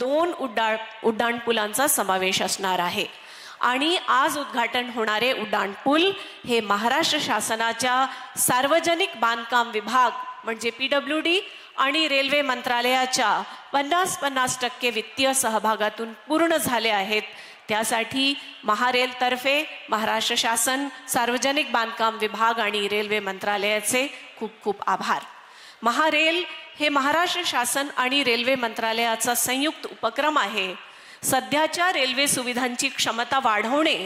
2 उड्डाणपुलांचा समावेश असणार आहे। आणि आज उद्घाटन होणारे उड्डाणपूल हे महाराष्ट्र शासनाच्या सार्वजनिक बांधकाम विभाग म्हणजे PWD आणि रेल्वे मंत्रालयाच्या 50-50% वित्तीय सहभागातून पूर्ण झाले आहेत। त्यासाठी महारेलतर्फे महाराष्ट्र शासन, सार्वजनिक बांधकाम विभाग आणि रेल्वे मंत्रालयाचे खूप खूप आभार। महारेल हे महाराष्ट्र शासन आणि रेल्वे मंत्रालयाचा संयुक्त उपक्रम आहे। सध्याच्या रेल्वे सुविधांची क्षमता वाढवणे,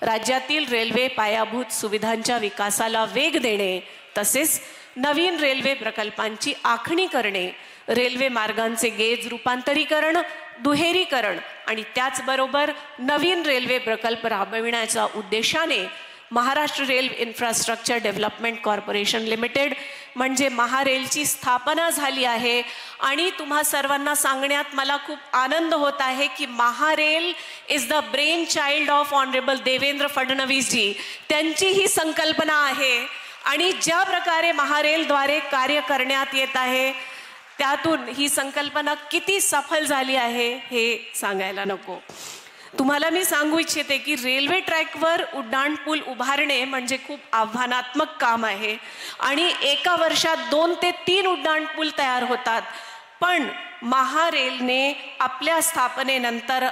राज्यातील रेल्वे पायाभूत सुविधांच्या विकासाला वेग देणे, तसेच नवीन रेल्वे प्रकल्पांची आखणी करणे, रेल्वे मार्गांचे गेज रूपांतरीकरण, दुहेरीकरण आणि त्याचबरोबर नवीन रेल्वे प्रकल्प राबविण्याच्या उद्देशाने Maharashtra rail infrastructure development corporation limited म्हणजे महारेलची स्थापना झाली आहे। आणि तुम्हा सर्वांना सांगण्यात मला खूप आनंद होत आहे की Maharail is the brain child of honourable Devendra Fadnavis ji, त्यांची ही संकल्पना आहे। आणि ज्या प्रकारे महारेलद्वारे कार्य करण्यात येत आहे त्यातून ही संकल्पना किती सफल झाली आहे हे सांगायला नको। तुम्हाला मी सांगू इच्छिते की रेल्वे ट्रॅकवर उड्डाणपूल उभारणे म्हणजे खूप आव्हानात्मक काम आहे आणि एका वर्षात 2 ते 3 उड्डाणपूल तयार होतात। पण महारेलने आपल्या स्थापनेनंतर